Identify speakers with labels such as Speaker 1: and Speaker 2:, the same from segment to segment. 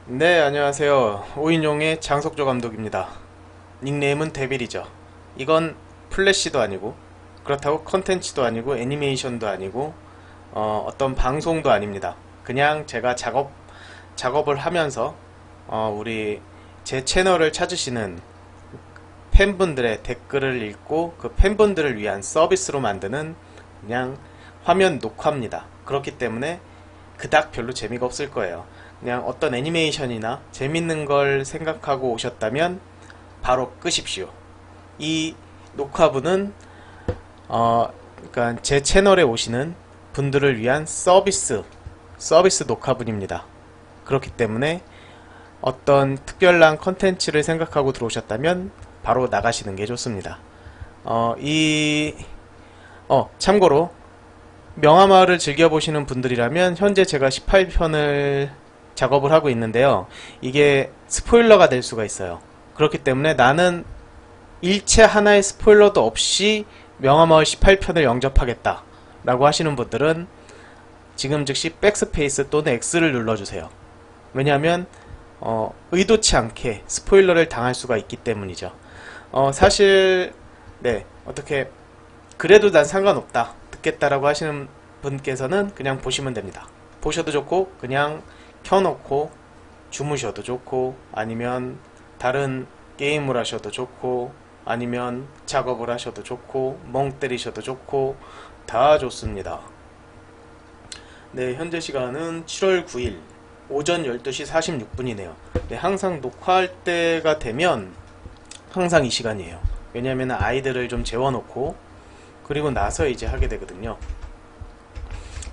Speaker 1: 네, 안녕하세요. 5인용의 장석조 감독입니다. 닉네임은 데빌이죠. 이건 플래시도 아니고, 그렇다고 컨텐츠도 아니고, 애니메이션도 아니고, 어떤 방송도 아닙니다. 그냥 제가 작업을 하면서, 우리 제 채널을 찾으시는 팬분들의 댓글을 읽고, 그 팬분들을 위한 서비스로 만드는 그냥 화면 녹화입니다. 그렇기 때문에 그닥 별로 재미가 없을 거예요. 그냥 어떤 애니메이션이나 재밌는 걸 생각하고 오셨다면 바로 끄십시오. 이 녹화분은 그러니까 제 채널에 오시는 분들을 위한 서비스 녹화분입니다. 그렇기 때문에 어떤 특별한 컨텐츠를 생각하고 들어오셨다면 바로 나가시는 게 좋습니다. 참고로 명화마을을 즐겨보시는 분들이라면 현재 제가 18편을 작업을 하고 있는데요. 이게 스포일러가 될 수가 있어요. 그렇기 때문에 나는 일체 하나의 스포일러도 없이 명화마을 18편을 영접하겠다 라고 하시는 분들은 지금 즉시 백스페이스 또는 X를 눌러주세요. 왜냐하면 의도치 않게 스포일러를 당할 수가 있기 때문이죠. 사실 네, 어떻게 그래도 난 상관없다 듣겠다라고 하시는 분께서는 그냥 보시면 됩니다. 보셔도 좋고 그냥 켜놓고 주무셔도 좋고 아니면 다른 게임을 하셔도 좋고 아니면 작업을 하셔도 좋고 멍 때리셔도 좋고 다 좋습니다. 네, 현재 시간은 7월 9일 오전 12시 46분이네요. 네, 항상 녹화할 때가 되면 항상 이 시간이에요. 왜냐하면 아이들을 좀 재워놓고 그리고 나서 이제 하게 되거든요.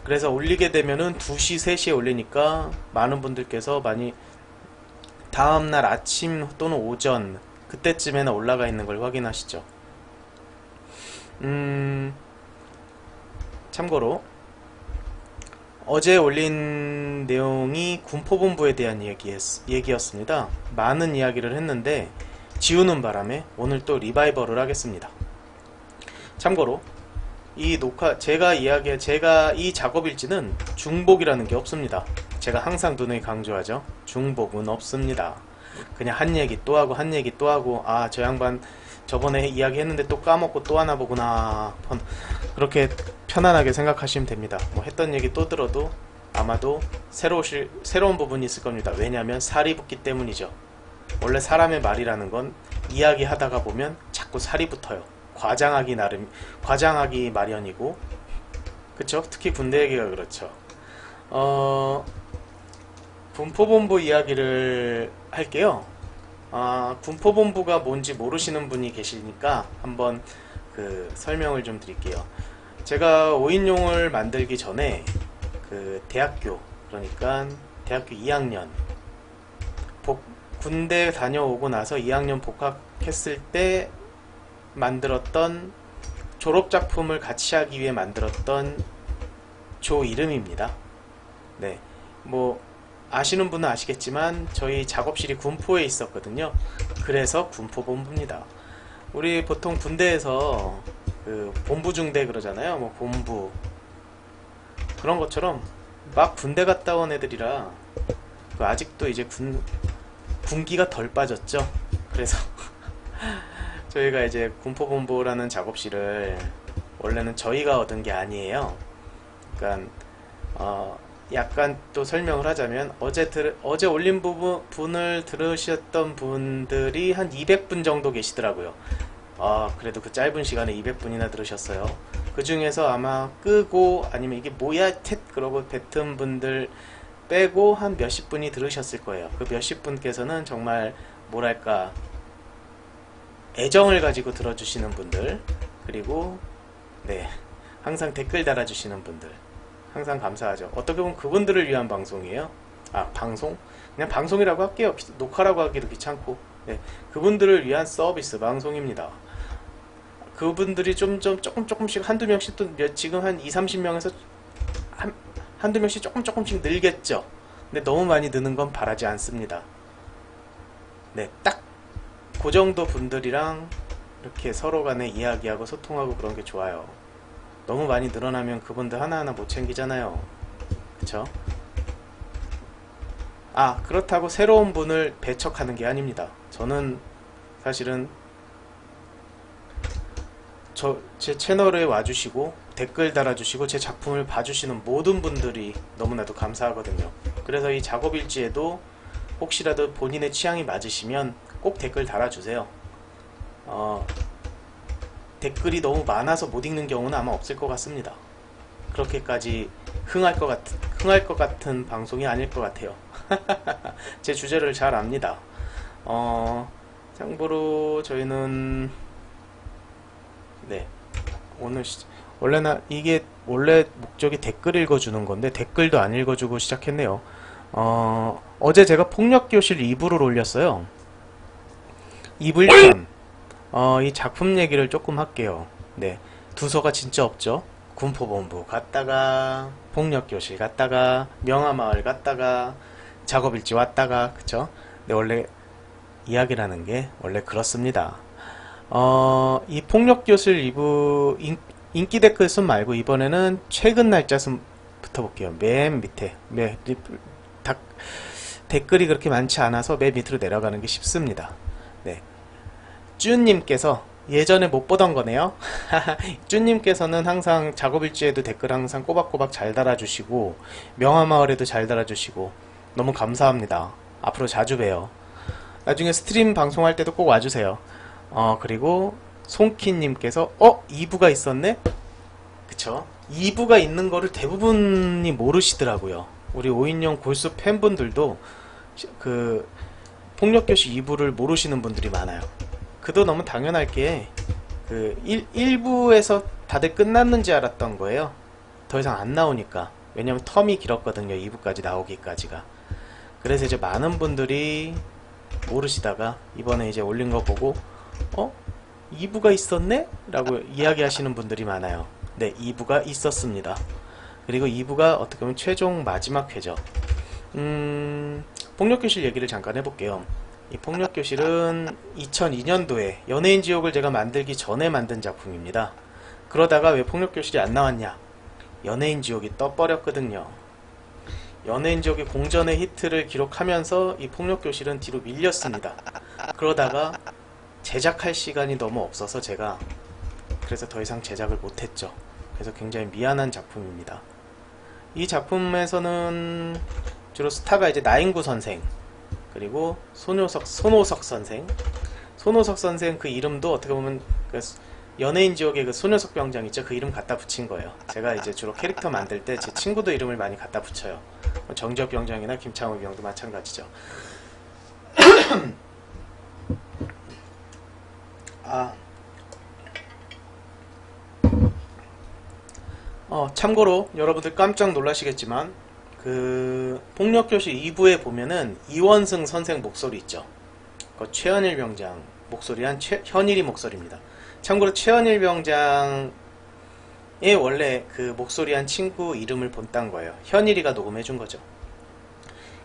Speaker 1: 그래서 올리게 되면은 2시, 3시에 올리니까 많은 분들께서 많이 다음날 아침 또는 오전 그때쯤에는 올라가 있는 걸 확인하시죠. 참고로 어제 올린 내용이 군포본부에 대한 얘기였습니다. 많은 이야기를 했는데 지우는 바람에 오늘 또 리바이벌을 하겠습니다. 참고로 이 제가 이 작업일지는 중복이라는 게 없습니다. 제가 항상 누누이 강조하죠. 중복은 없습니다. 그냥 한 얘기 또 하고 한 얘기 또 하고 저 양반 저번에 이야기했는데 또 까먹고 또 하나 보구나. 그렇게 편안하게 생각하시면 됩니다. 뭐 했던 얘기 또 들어도 아마도 새로운 부분이 있을 겁니다. 왜냐하면 살이 붙기 때문이죠. 원래 사람의 말이라는 건 이야기하다가 보면 자꾸 살이 붙어요. 과장하기 마련이고, 그쵸? 특히 군대 얘기가 그렇죠. 군포본부 이야기를 할게요. 군포본부가 뭔지 모르시는 분이 계시니까 한번 설명을 좀 드릴게요. 제가 5인용을 만들기 전에 그러니까 대학교 2학년 군대 다녀오고 나서 2학년 복학했을 때 만들었던 졸업작품을 같이 하기 위해 만들었던 조 이름입니다. 네, 뭐 아시는 분은 아시겠지만 저희 작업실이 군포에 있었거든요. 그래서 군포본부입니다. 우리 보통 군대에서 본부중대 그러잖아요. 뭐 본부 그런 것처럼 막 군대 갔다 온 애들이라 아직도 이제 군기가 덜 빠졌죠. 그래서 저희가 이제 군포본부라는 작업실을 원래는 저희가 얻은 게 아니에요. 그러니까 약간 또 설명을 하자면 어제 올린 분을 들으셨던 분들이 한 200분 정도 계시더라고요. 그래도 그 짧은 시간에 200분이나 들으셨어요. 그 중에서 아마 끄고 아니면 이게 뭐야 텟 그러고 뱉은 분들 빼고 한 몇십 분이 들으셨을 거예요. 그 몇십 분께서는 정말 뭐랄까 애정을 가지고 들어주시는 분들, 그리고 네, 항상 댓글 달아주시는 분들 항상 감사하죠. 어떻게 보면 그분들을 위한 방송이에요. 방송? 그냥 방송이라고 할게요. 녹화라고 하기도 귀찮고. 네, 그분들을 위한 서비스 방송입니다. 그분들이 조금씩 한두 명씩 또 지금 한 2, 30명에서 한두 명씩 조금씩 늘겠죠. 근데 너무 많이 느는 건 바라지 않습니다. 네, 딱 그 정도 분들이랑 이렇게 서로 간에 이야기하고 소통하고 그런 게 좋아요. 너무 많이 늘어나면 그분들 하나하나 못 챙기잖아요. 그쵸? 그렇다고 새로운 분을 배척하는 게 아닙니다. 저는 사실은 제 채널에 와주시고 댓글 달아주시고 제 작품을 봐주시는 모든 분들이 너무나도 감사하거든요. 그래서 이 작업일지에도 혹시라도 본인의 취향이 맞으시면 꼭 댓글 달아주세요. 댓글이 너무 많아서 못 읽는 경우는 아마 없을 것 같습니다. 그렇게까지 흥할 것 같은 방송이 아닐 것 같아요. 제 주제를 잘 압니다. 참고로 저희는 네, 원래 목적이 댓글 읽어주는 건데 댓글도 안 읽어주고 시작했네요. 어제 제가 폭력교실 2부를 올렸어요. 2부 1편. 이 작품 얘기를 조금 할게요. 네, 두서가 진짜 없죠. 군포본부 갔다가 폭력교실 갔다가 명화마을 갔다가 작업일지 왔다가, 그쵸? 네, 원래 이야기라는 게 원래 그렇습니다. 이 폭력교실 2부 인기 댓글 순 말고 이번에는 최근 날짜 순부터 볼게요. 맨 밑에 댓글이 그렇게 많지 않아서 맨 밑으로 내려가는 게 쉽습니다. 네, 쭈님께서 예전에 못 보던 거네요. 쭈님께서는 항상 작업일지에도 댓글 항상 꼬박꼬박 잘 달아주시고 명화마을에도 잘 달아주시고 너무 감사합니다. 앞으로 자주 봬요. 나중에 스트림 방송할 때도 꼭 와주세요. 그리고 송키님께서 2부가 있었네? 그쵸? 2부가 있는 거를 대부분이 모르시더라고요. 우리 5인용 골수 팬분들도 그 폭력교시 2부를 모르시는 분들이 많아요. 그도 너무 당연할 게 1부에서 다들 끝났는지 알았던 거예요. 더 이상 안 나오니까. 왜냐면 텀이 길었거든요. 2부까지 나오기까지가. 그래서 이제 많은 분들이 모르시다가 이번에 이제 올린 거 보고 2부가 있었네? 라고 이야기하시는 분들이 많아요. 네, 2부가 있었습니다. 그리고 2부가 어떻게 보면 최종 마지막 회죠. 폭력교실 얘기를 잠깐 해볼게요. 이 폭력교실은 2002년도에 연예인지옥을 제가 만들기 전에 만든 작품입니다. 그러다가 왜 폭력교실이 안 나왔냐? 연예인지옥이 떠버렸거든요. 연예인지옥이 공전의 히트를 기록하면서 이 폭력교실은 뒤로 밀렸습니다. 그러다가 제작할 시간이 너무 없어서 제가 그래서 더 이상 제작을 못했죠. 그래서 굉장히 미안한 작품입니다. 이 작품에서는 주로 스타가 이제 나인구 선생, 그리고 손호석 선생. 손호석 선생 그 이름도 어떻게 보면 그 연예인 지옥의 그 손호석 병장 있죠? 그 이름 갖다 붙인 거예요. 제가 이제 주로 캐릭터 만들 때 제 친구도 이름을 많이 갖다 붙여요. 정지혁 병장이나 김창호 병도 마찬가지죠. 참고로 여러분들 깜짝 놀라시겠지만 그 폭력교실 2부에 보면은 이원승 선생 목소리 있죠. 그 최현일 병장 목소리한 현일이 목소리입니다. 참고로 최현일 병장의 원래 그 목소리한 친구 이름을 본딴 거예요. 현일이가 녹음해준 거죠.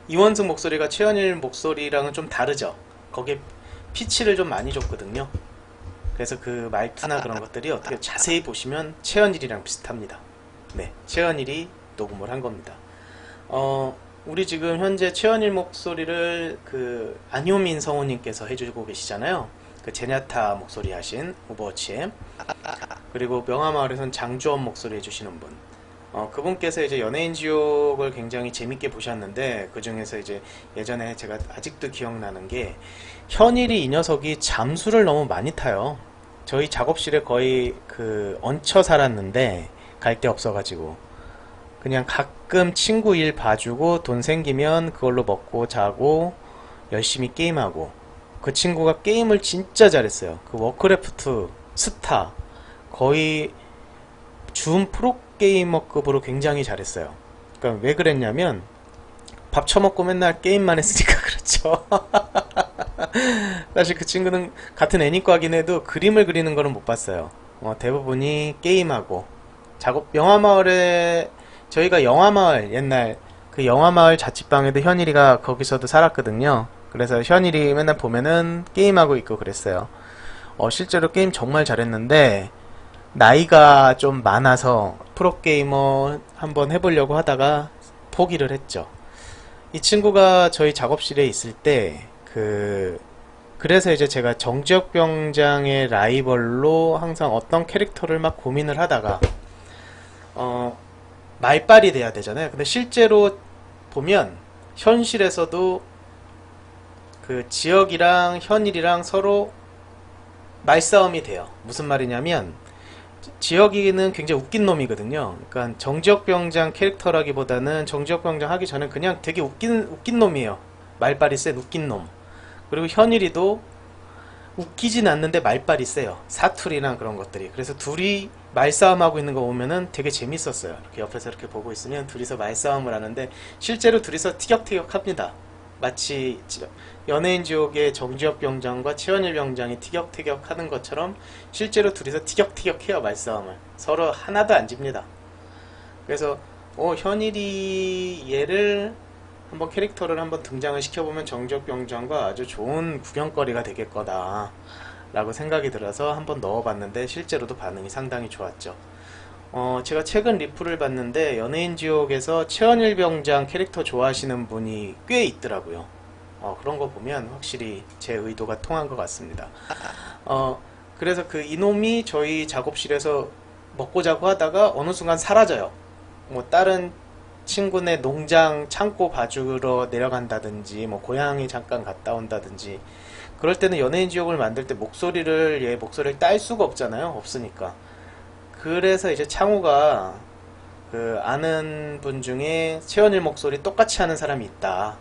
Speaker 1: 이원승 목소리가 최현일 목소리랑은 좀 다르죠. 거기에 피치를 좀 많이 줬거든요. 그래서 그 말투나 그런 것들이 어떻게 자세히 보시면 최현일이랑 비슷합니다. 네, 최현일이 녹음을 한 겁니다. 우리 지금 현재 최현일 목소리를 그 안효민 성우님께서 해주고 계시잖아요. 그 제냐타 목소리 하신 오버워치에, 그리고 명화마을에선 장주원 목소리 해주시는 분. 그분께서 이제 연예인지옥을 굉장히 재밌게 보셨는데 그 중에서 이제 예전에 제가 아직도 기억나는 게 현일이 이 녀석이 잠수를 너무 많이 타요. 저희 작업실에 거의 그 얹혀 살았는데 갈 데 없어가지고 그냥 가끔 친구 일 봐주고 돈 생기면 그걸로 먹고 자고 열심히 게임하고, 그 친구가 게임을 진짜 잘했어요. 그 워크래프트 스타 거의 준 프로게이머급으로 굉장히 잘했어요. 그러니까 왜 그랬냐면 밥 처먹고 맨날 게임만 했으니까 그렇죠. 사실 그 친구는 같은 애니과긴 해도 그림을 그리는 거는 못 봤어요. 대부분이 게임하고 작업. 영화마을에 저희가 영화마을 옛날 그 영화마을 자취방에도 현일이가 거기서도 살았거든요. 그래서 현일이 맨날 보면은 게임하고 있고 그랬어요. 실제로 게임 정말 잘했는데 나이가 좀 많아서 프로게이머 한번 해보려고 하다가 포기를 했죠. 이 친구가 저희 작업실에 있을 때, 그래서 이제 제가 정지혁 병장의 라이벌로 항상 어떤 캐릭터를 막 고민을 하다가, 말빨이 돼야 되잖아요. 근데 실제로 보면, 현실에서도 그 지혁이랑 현일이랑 서로 말싸움이 돼요. 무슨 말이냐면, 지혁이는 굉장히 웃긴 놈이거든요. 그러니까 정지혁 병장 캐릭터라기보다는 정지혁 병장 하기 전에 그냥 되게 웃긴 놈이에요. 말빨이 센 웃긴 놈. 그리고 현일이도 웃기진 않는데 말빨이 세요. 사투리나 그런 것들이. 그래서 둘이 말싸움하고 있는 거 보면은 되게 재밌었어요. 이렇게 옆에서 이렇게 보고 있으면 둘이서 말싸움을 하는데 실제로 둘이서 티격태격합니다. 마치 연예인 지옥의 정지혁 병장과 최원일 병장이 티격태격 하는 것처럼 실제로 둘이서 티격태격해요. 말싸움을. 서로 하나도 안 집니다. 그래서 현일이 얘를 한번 캐릭터를 한번 등장을 시켜보면 정지혁 병장과 아주 좋은 구경거리가 되겠 거다 라고 생각이 들어서 한번 넣어봤는데 실제로도 반응이 상당히 좋았죠. 제가 최근 리플을 봤는데 연예인 지옥에서 최원일 병장 캐릭터 좋아하시는 분이 꽤 있더라고요. 그런 거 보면 확실히 제 의도가 통한 것 같습니다. 그래서 그 이놈이 저희 작업실에서 먹고 자고 하다가 어느 순간 사라져요. 뭐 다른 친구네 농장 창고 봐주러 내려간다든지 뭐 고향이 잠깐 갔다 온다든지 그럴 때는 연예인 지옥을 만들 때 얘 목소리를 딸 수가 없잖아요. 없으니까. 그래서 이제 창우가 그 아는 분 중에 최원일 목소리 똑같이 하는 사람이 있다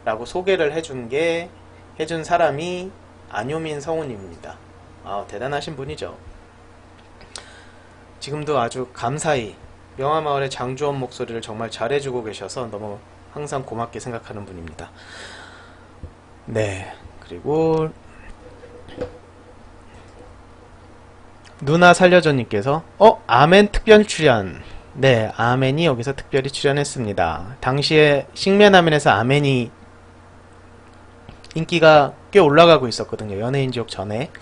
Speaker 1: 라고 소개를 해준 사람이 안효민 성우님입니다. 대단하신 분이죠. 지금도 아주 감사히 명화마을의 장주원 목소리를 정말 잘해주고 계셔서 너무 항상 고맙게 생각하는 분입니다. 네, 그리고 누나 살려줘님께서 아멘 특별 출연. 네, 아멘이 여기서 특별히 출연했습니다. 당시에 싱맨아멘에서 아멘이 인기가 꽤 올라가고 있었거든요. 연예인 지옥 전에.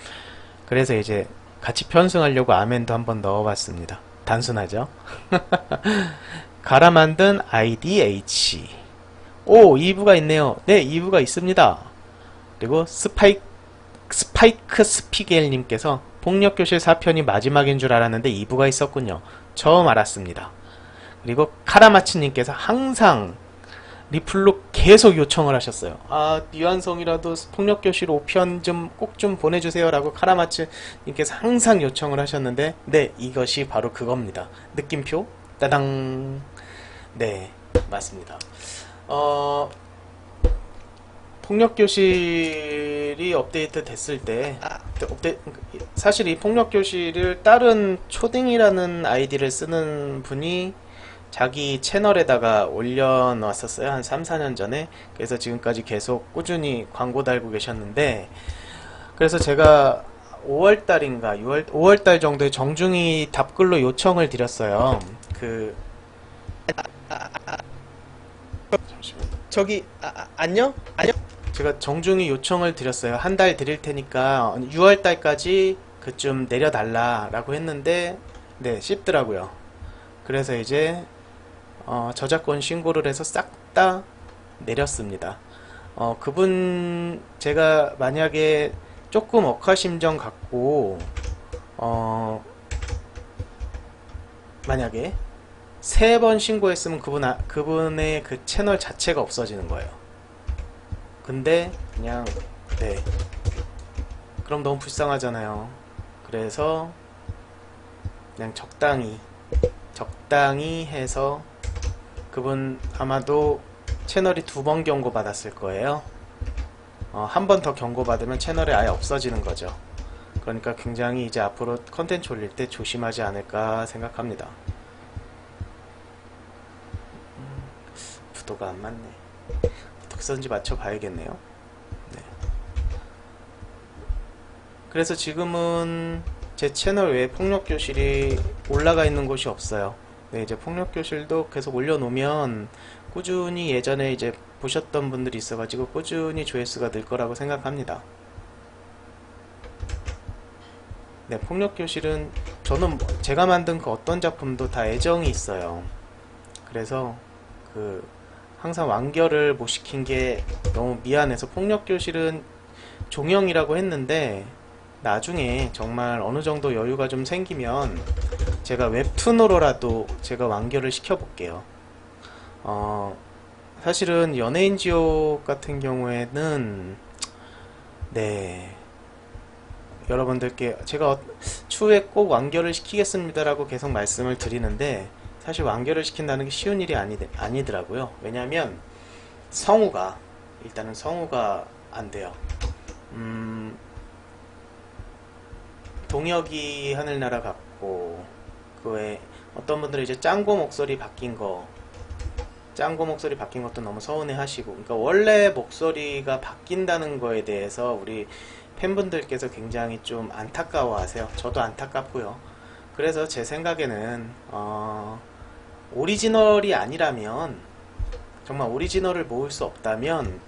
Speaker 1: 그래서 이제 같이 편승하려고 아멘도 한번 넣어봤습니다. 단순하죠? 갈아 만든 IDH. 2부가 있네요. 네, 2부가 있습니다. 그리고 스파이크 스피겔님께서 폭력교실 4편이 마지막인 줄 알았는데 2부가 있었군요. 처음 알았습니다. 그리고 카라마치님께서 항상 리플로 계속 요청을 하셨어요. 미완성이라도 폭력교실 5편 꼭 좀 보내주세요 라고 카라마치님께서 항상 요청을 하셨는데 네, 이것이 바로 그겁니다. 느낌표 따당. 네, 맞습니다. 폭력교실이 업데이트 됐을 때 사실 이 폭력교실을 다른 초딩이라는 아이디를 쓰는 분이 자기 채널에다가 올려놨었어요. 한 3, 4년 전에. 그래서 지금까지 계속 꾸준히 광고 달고 계셨는데 그래서 제가 5월달 정도에 정중히 답글로 요청을 드렸어요.
Speaker 2: 저기 안녕?
Speaker 1: 제가 정중히 요청을 드렸어요. 한 달 드릴 테니까 6월달까지 그쯤 내려달라라고 했는데 네, 씹더라고요. 그래서 이제 저작권 신고를 해서 싹 다 내렸습니다. 그분 제가 만약에 조금 억하심정 갖고 만약에 3번 신고했으면 그분의 그 채널 자체가 없어지는 거예요. 근데 그냥 네, 그럼 너무 불쌍하잖아요. 그래서 그냥 적당히 해서 그분 아마도 채널이 2번 경고 받았을 거예요. 한 번 더 경고 받으면 채널이 아예 없어지는 거죠. 그러니까 굉장히 이제 앞으로 컨텐츠 올릴 때 조심하지 않을까 생각합니다. 부도가 안 맞네. 어떻게 썼는지 맞춰봐야겠네요. 네. 그래서 지금은 제 채널 외에 폭력교실이 올라가 있는 곳이 없어요. 네, 이제 폭력교실도 계속 올려놓으면 꾸준히 예전에 이제 보셨던 분들이 있어가지고 꾸준히 조회수가 늘 거라고 생각합니다. 네, 폭력교실은 저는 제가 만든 그 어떤 작품도 다 애정이 있어요. 그래서 항상 완결을 못 시킨 게 너무 미안해서 폭력교실은 종영이라고 했는데 나중에 정말 어느 정도 여유가 좀 생기면 제가 웹툰으로라도 제가 완결을 시켜볼게요. 사실은 연예인 지옥 같은 경우에는 네, 여러분들께 제가 추후에 꼭 완결을 시키겠습니다라고 계속 말씀을 드리는데 사실 완결을 시킨다는 게 쉬운 일이 아니더라고요. 왜냐하면 일단은 성우가 안 돼요. 동혁이 하늘나라 같고 그 외에 어떤 분들은 이제 짱구 목소리 바뀐 것도 너무 서운해 하시고, 그러니까 원래 목소리가 바뀐다는 거에 대해서 우리 팬분들께서 굉장히 좀 안타까워 하세요. 저도 안타깝고요. 그래서 제 생각에는 오리지널이 아니라면, 정말 오리지널을 모을 수 없다면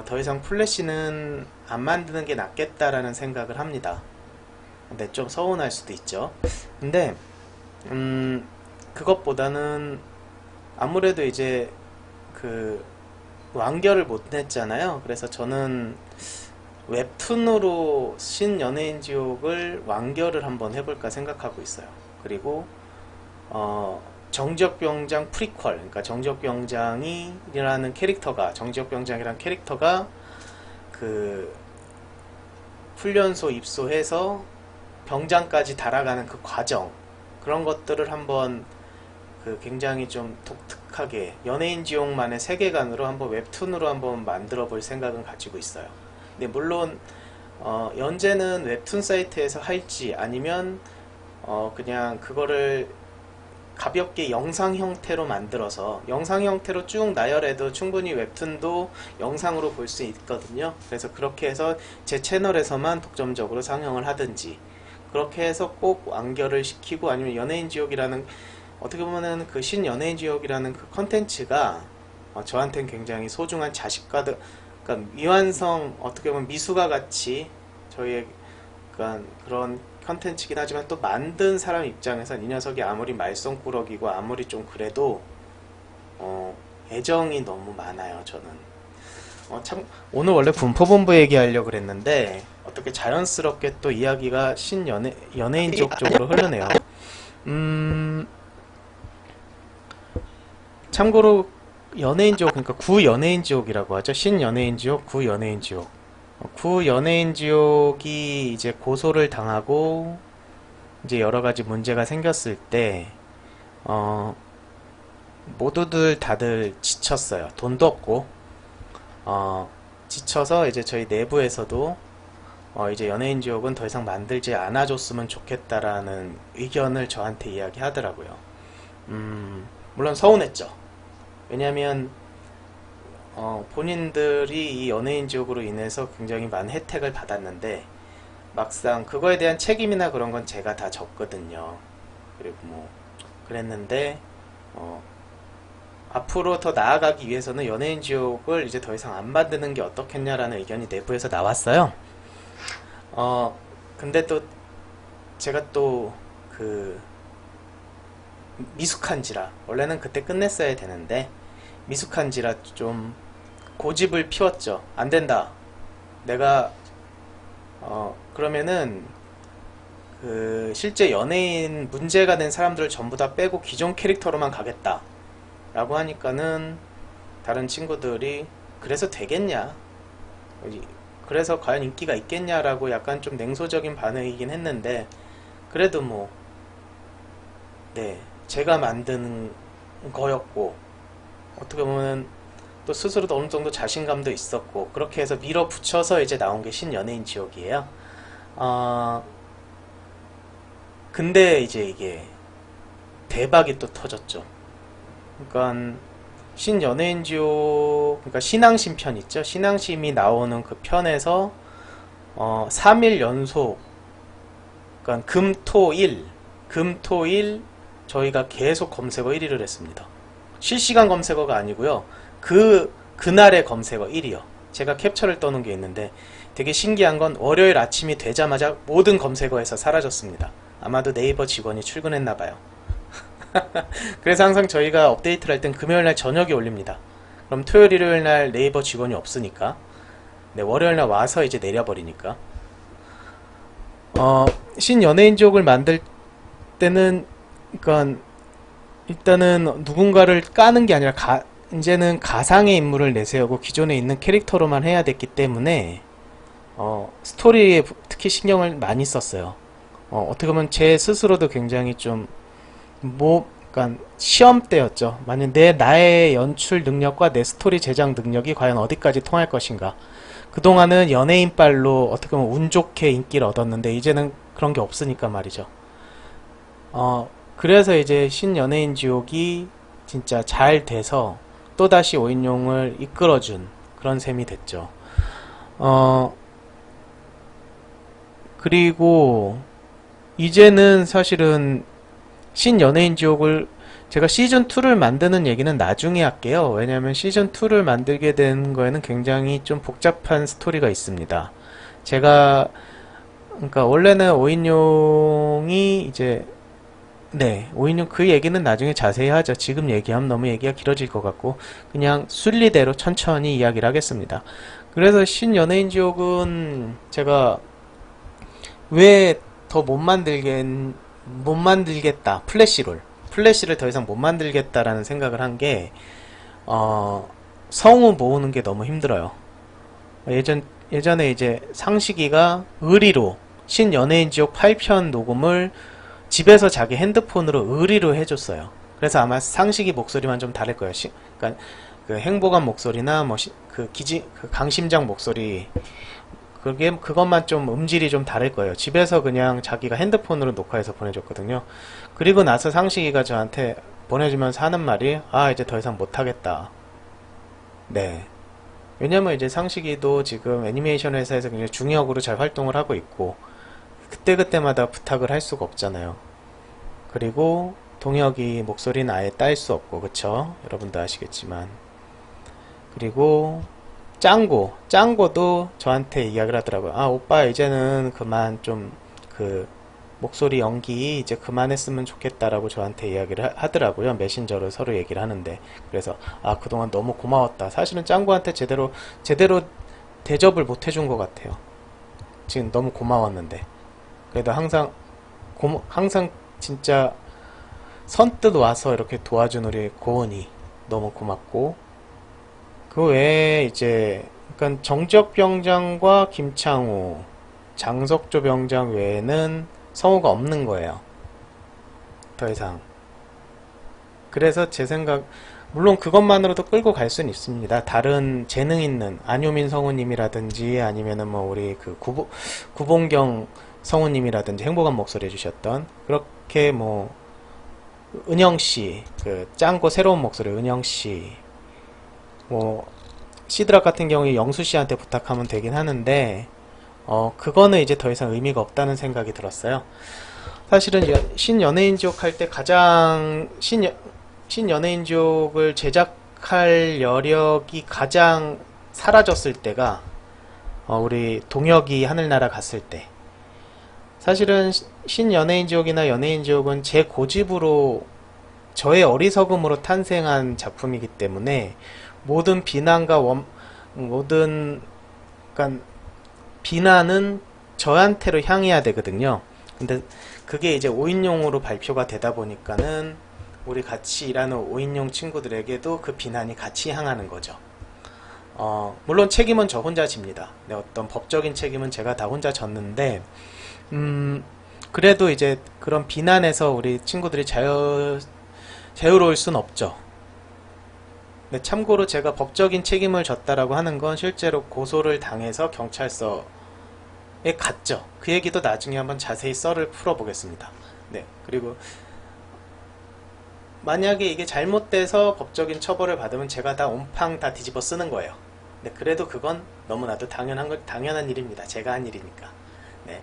Speaker 1: 더 이상 플래시는 안 만드는 게 낫겠다라는 생각을 합니다. 근데 좀 서운할 수도 있죠. 근데 그것보다는 아무래도 이제 그 완결을 못 냈잖아요. 그래서 저는 웹툰으로 신연예인 지옥을 완결을 한번 해볼까 생각하고 있어요. 그리고 정지혁병장 프리퀄, 그러니까 정지혁병장이라는 캐릭터가 그 훈련소 입소해서 병장까지 달아가는 그 과정, 그런 것들을 한번 그 굉장히 좀 독특하게 연예인 지옥만의 세계관으로 한번 웹툰으로 한번 만들어 볼 생각은 가지고 있어요. 근데 물론 연재는 웹툰 사이트에서 할지 아니면 그냥 그거를 가볍게 영상 형태로 만들어서 영상 형태로 쭉 나열해도 충분히 웹툰도 영상으로 볼 수 있거든요. 그래서 그렇게 해서 제 채널에서만 독점적으로 상영을 하든지, 그렇게 해서 꼭 완결을 시키고, 아니면 연예인 지옥이라는, 어떻게 보면은 그 신연예인 지옥이라는 그 컨텐츠가 저한테는 굉장히 소중한 자식과도, 그러니까 미완성, 어떻게 보면 미숙아 같이 저희의 그런 컨텐츠긴 하지만, 또 만든 사람 입장에선 이 녀석이 아무리 말썽꾸러기고 아무리 좀 그래도 애정이 너무 많아요. 저는 참 오늘 원래 분포본부 얘기하려고 그랬는데 어떻게 자연스럽게 또 이야기가 연예인 지옥 쪽으로 흐르네요. 참고로 연예인 지옥, 그러니까 구연예인 지옥이라고 하죠. 신연예인 지옥, 구연예인 지옥. 구연예인 지옥이 이제 고소를 당하고 이제 여러 가지 문제가 생겼을 때 모두들 다들 지쳤어요. 돈도 없고 지쳐서 이제 저희 내부에서도 이제 연예인 지옥은 더 이상 만들지 않아줬으면 좋겠다라는 의견을 저한테 이야기하더라고요. 물론 서운했죠. 왜냐하면 본인들이 이 연예인 지옥으로 인해서 굉장히 많은 혜택을 받았는데 막상 그거에 대한 책임이나 그런 건 제가 다 졌거든요. 그리고 뭐 그랬는데 앞으로 더 나아가기 위해서는 연예인 지옥을 이제 더 이상 안 만드는 게 어떻겠냐라는 의견이 내부에서 나왔어요. 근데 또 제가 또 그 미숙한지라, 원래는 그때 끝냈어야 되는데 미숙한지라 좀 고집을 피웠죠. 안 된다. 내가 그러면은 그 실제 연예인 문제가 된 사람들을 전부 다 빼고 기존 캐릭터로만 가겠다 라고 하니까는 다른 친구들이 그래서 되겠냐, 그래서 과연 인기가 있겠냐라고 약간 좀 냉소적인 반응이긴 했는데, 그래도 뭐 네, 제가 만든 거였고 어떻게 보면 또 스스로도 어느 정도 자신감도 있었고, 그렇게 해서 밀어붙여서 이제 나온 게 신연예인 지옥이에요. 근데 이제 이게 대박이 또 터졌죠. 그러니까 신연예인 지옥, 그러니까 신앙심 편 있죠. 신앙심이 나오는 그 편에서 3일 연속, 그러니까 금토일 저희가 계속 검색어 1위를 했습니다. 실시간 검색어가 아니고요. 그날의 검색어 1위요. 제가 캡처를 떠놓은 게 있는데 되게 신기한 건 월요일 아침이 되자마자 모든 검색어에서 사라졌습니다. 아마도 네이버 직원이 출근했나봐요. 그래서 항상 저희가 업데이트를 할 땐 금요일날 저녁에 올립니다. 그럼 토요일 일요일 날 네이버 직원이 없으니까 네, 월요일 날 와서 이제 내려버리니까 신연예인지옥을 만들 때는 그러니까 일단은 누군가를 까는 게 아니라 이제는 가상의 인물을 내세우고 기존에 있는 캐릭터로만 해야 됐기 때문에 스토리에 특히 신경을 많이 썼어요. 어떻게 보면 제 스스로도 굉장히 좀 그러니까 시험 때였죠. 만약 나의 연출 능력과 내 스토리 제작 능력이 과연 어디까지 통할 것인가. 그동안은 연예인빨로 어떻게 보면 운 좋게 인기를 얻었는데 이제는 그런 게 없으니까 말이죠. 그래서 이제 신연예인 지옥이 진짜 잘 돼서 또다시 5인용을 이끌어준 그런 셈이 됐죠. 그리고 이제는 사실은 신연예인 지옥을 제가 시즌2를 만드는 얘기는 나중에 할게요. 왜냐하면 시즌2를 만들게 된 거에는 굉장히 좀 복잡한 스토리가 있습니다. 그러니까 원래는 5인용이 이제 네, 5인용 그 얘기는 나중에 자세히 하죠. 지금 얘기하면 너무 얘기가 길어질 것 같고 그냥 순리대로 천천히 이야기를 하겠습니다. 그래서 신연예인 지옥은 제가 왜 더 못 만들겠다. 플래시를 더 이상 못 만들겠다라는 생각을 한 게 성우 모으는 게 너무 힘들어요. 예전에 이제 상식이가 의리로 신연예인 지옥 8편 녹음을 집에서 자기 핸드폰으로 의리로 해줬어요. 그래서 아마 상식이 목소리만 좀 다를 거예요. 그러니까 그 행복한 목소리나 그 강심장 목소리 그것만 좀 음질이 좀 다를 거예요. 집에서 그냥 자기가 핸드폰으로 녹화해서 보내줬거든요. 그리고 나서 상식이가 저한테 보내주면서 하는 말이 이제 더 이상 못하겠다. 네. 왜냐면 이제 상식이도 지금 애니메이션 회사에서 굉장히 중역으로 잘 활동을 하고 있고 그때그때마다 부탁을 할 수가 없잖아요. 그리고 동혁이 목소리는 아예 딸 수 없고 그쵸? 여러분도 아시겠지만 그리고 짱고도 저한테 이야기를 하더라고요. 오빠 이제는 그만 좀 그 목소리 연기 이제 그만했으면 좋겠다라고 저한테 이야기를 하더라고요. 메신저로 서로 얘기를 하는데 그래서 그동안 너무 고마웠다. 사실은 짱구한테 제대로 대접을 못 해준 것 같아요. 지금 너무 고마웠는데 그래도 항상 진짜 선뜻 와서 이렇게 도와준 우리 고은이 너무 고맙고 그 외에 이제 그러니까 정지혁 병장과 김창우, 장석조 병장 외에는 성우가 없는 거예요. 더 이상. 그래서 제 생각 물론 그것만으로도 끌고 갈 수는 있습니다. 다른 재능 있는 안효민 성우님이라든지 아니면은 뭐 우리 그 구봉경 성우님이라든지 행복한 목소리 해주셨던 그렇게 뭐 은영씨 그 짱구 새로운 목소리 은영씨 뭐 시드락 같은 경우에 영수씨한테 부탁하면 되긴 하는데 그거는 이제 더 이상 의미가 없다는 생각이 들었어요. 사실은 신연예인 지옥 할 때 가장 신연예인 지옥을 제작할 여력이 가장 사라졌을 때가 우리 동혁이 하늘나라 갔을 때 사실은 신연예인 지옥이나 연예인 지옥은 제 고집으로 저의 어리석음으로 탄생한 작품이기 때문에 모든 비난과 그러니까 비난은 저한테로 향해야 되거든요. 근데 그게 이제 5인용으로 발표가 되다 보니까는 우리 같이 일하는 5인용 친구들에게도 그 비난이 같이 향하는 거죠. 물론 책임은 저 혼자 집니다. 네, 어떤 법적인 책임은 제가 다 혼자 졌는데 그래도 이제 그런 비난에서 우리 친구들이 자유로울 순 없죠. 네, 참고로 제가 법적인 책임을 졌다라고 하는 건 실제로 고소를 당해서 경찰서에 갔죠. 그 얘기도 나중에 한번 자세히 썰을 풀어보겠습니다. 네, 그리고 만약에 이게 잘못돼서 법적인 처벌을 받으면 제가 다 온팡 다 뒤집어 쓰는 거예요. 네, 그래도 그건 너무나도 당연한 일입니다. 제가 한 일이니까. 네,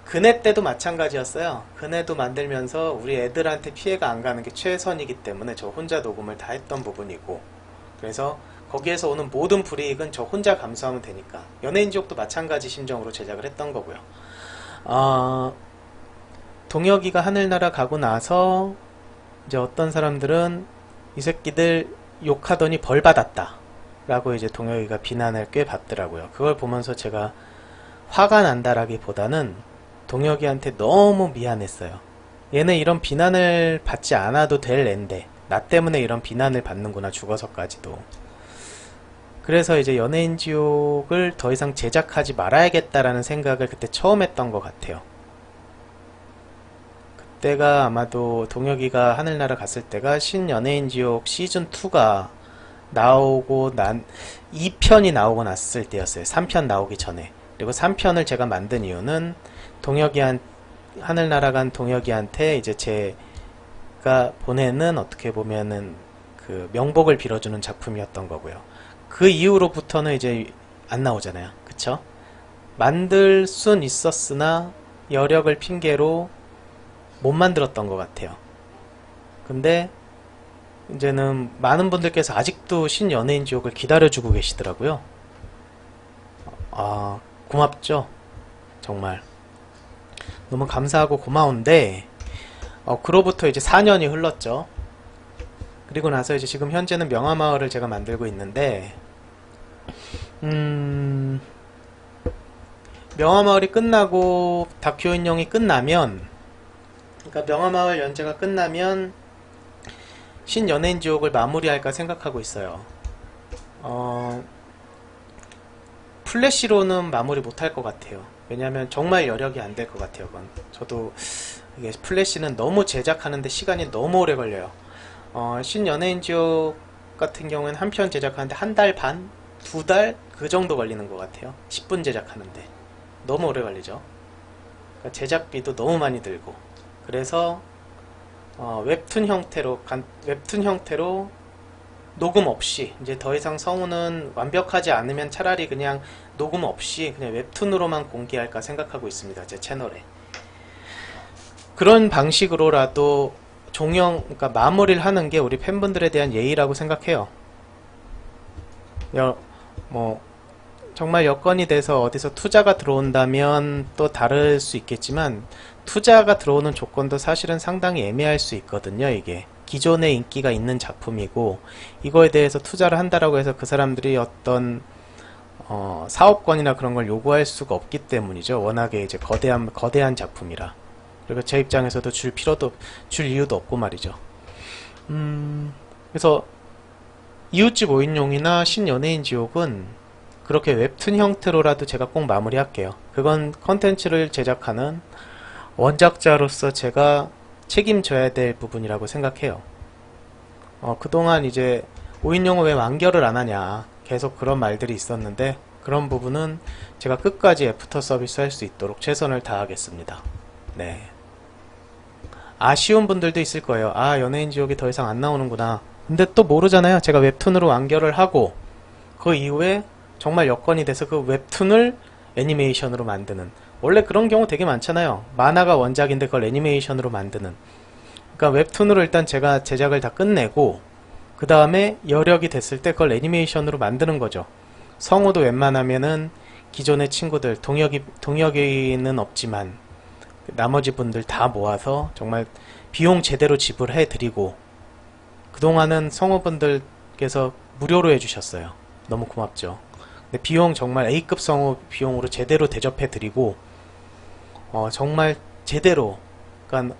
Speaker 1: 그네 때도 마찬가지였어요. 그네도 만들면서 우리 애들한테 피해가 안 가는 게 최선이기 때문에 저 혼자 녹음을 다 했던 부분이고 그래서 거기에서 오는 모든 불이익은 저 혼자 감수하면 되니까 연예인 지옥도 마찬가지 심정으로 제작을 했던 거고요. 동혁이가 하늘나라 가고 나서 이제 어떤 사람들은 이 새끼들 욕하더니 벌 받았다 라고 이제 동혁이가 비난을 꽤 받더라고요. 그걸 보면서 제가 화가 난다라기보다는 동혁이한테 너무 미안했어요. 얘는 이런 비난을 받지 않아도 될 앤데 나 때문에 이런 비난을 받는구나, 죽어서까지도. 그래서 이제 연예인 지옥을 더 이상 제작하지 말아야겠다라는 생각을 그때 처음 했던 것 같아요. 그때가 아마도 동혁이가 하늘나라 갔을 때가 신연예인 지옥 시즌2가 나오고 2편이 나오고 났을 때였어요. 3편 나오기 전에. 그리고 3편을 제가 만든 이유는 하늘나라 간 동혁이한테 이제 제가 보내는, 어떻게 보면은 그 명복을 빌어주는 작품이었던 거고요. 그 이후로부터는 이제 안 나오잖아요. 그쵸? 만들 순 있었으나 여력을 핑계로 못 만들었던 것 같아요. 근데 이제는 많은 분들께서 아직도 신연예인 지옥을 기다려주고 계시더라고요. 아, 고맙죠? 정말 너무 감사하고 고마운데, 그로부터 이제 4년이 흘렀죠. 그리고 나서 이제 지금 현재는 명화마을을 제가 만들고 있는데, 명화마을이 끝나고 다큐 인형이 끝나면, 그러니까 명화마을 연재가 끝나면 신연예인 지옥을 마무리할까 생각하고 있어요. 플래시로는 마무리 못할 것 같아요. 왜냐면 정말 여력이 안 될 것 같아요. 그건. 저도 이게 플래시는 너무 제작하는데 시간이 너무 오래 걸려요. 신연예인 지옥 같은 경우는 한 편 제작하는데 한 달 반? 2달? 그 정도 걸리는 것 같아요. 10분 제작하는데 너무 오래 걸리죠. 그러니까 제작비도 너무 많이 들고. 그래서 웹툰 형태로 녹음 없이, 이제 더 이상 성우는 완벽하지 않으면 차라리 그냥 녹음 없이 그냥 웹툰으로만 공개할까 생각하고 있습니다. 제 채널에. 그런 방식으로라도 그러니까 마무리를 하는 게 우리 팬분들에 대한 예의라고 생각해요. 정말 여건이 돼서 어디서 투자가 들어온다면 또 다를 수 있겠지만, 투자가 들어오는 조건도 사실은 상당히 애매할 수 있거든요. 이게 기존에 인기가 있는 작품이고, 이거에 대해서 투자를 한다라고 해서 그 사람들이 어떤 사업권이나 그런 걸 요구할 수가 없기 때문이죠. 워낙에 이제 거대한 작품이라. 그리고 제 입장에서도 줄 이유도 없고 말이죠. 그래서 이웃집 5인용이나 신연예인 지옥은 그렇게 웹툰 형태로라도 제가 꼭 마무리할게요. 그건 컨텐츠를 제작하는 원작자로서 제가 책임져야 될 부분이라고 생각해요. 그동안 이제 5인용은 왜 완결을 안 하냐, 계속 그런 말들이 있었는데, 그런 부분은 제가 끝까지 애프터 서비스 할 수 있도록 최선을 다하겠습니다. 네. 아쉬운 분들도 있을 거예요. 아, 연예인 지옥이 더 이상 안 나오는구나. 근데 또 모르잖아요. 제가 웹툰으로 완결을 하고 그 이후에 정말 여건이 돼서 그 웹툰을 애니메이션으로 만드는, 원래 그런 경우 되게 많잖아요. 만화가 원작인데 그걸 애니메이션으로 만드는. 그러니까 웹툰으로 일단 제가 제작을 다 끝내고 그 다음에 여력이 됐을 때 그걸 애니메이션으로 만드는 거죠. 성우도 웬만하면은 기존의 친구들, 동혁이는 없지만 나머지 분들 다 모아서 정말 비용 제대로 지불해 드리고, 그동안은 성우분들께서 무료로 해주셨어요. 너무 고맙죠. 근데 비용 정말 A급 성우 비용으로 제대로 대접해 드리고, 정말 제대로, 그러니까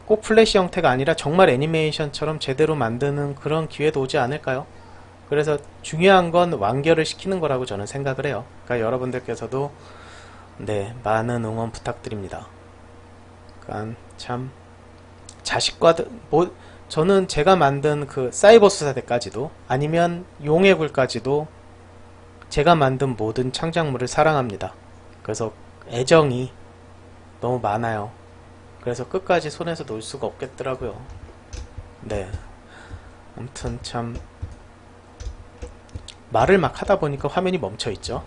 Speaker 1: 꼭 플래시 형태가 아니라 정말 애니메이션처럼 제대로 만드는 그런 기회도 오지 않을까요? 그래서 중요한 건 완결을 시키는 거라고 저는 생각을 해요. 그러니까 여러분들께서도 네, 많은 응원 부탁드립니다. 그러니까 참 저는 제가 만든 그 사이버 수사대까지도, 아니면 용의 굴까지도 제가 만든 모든 창작물을 사랑합니다. 그래서 애정이 너무 많아요. 그래서 끝까지 손에서 놓을 수가 없겠더라고요. 네. 아무튼 참 말을 막 하다 보니까 화면이 멈춰 있죠.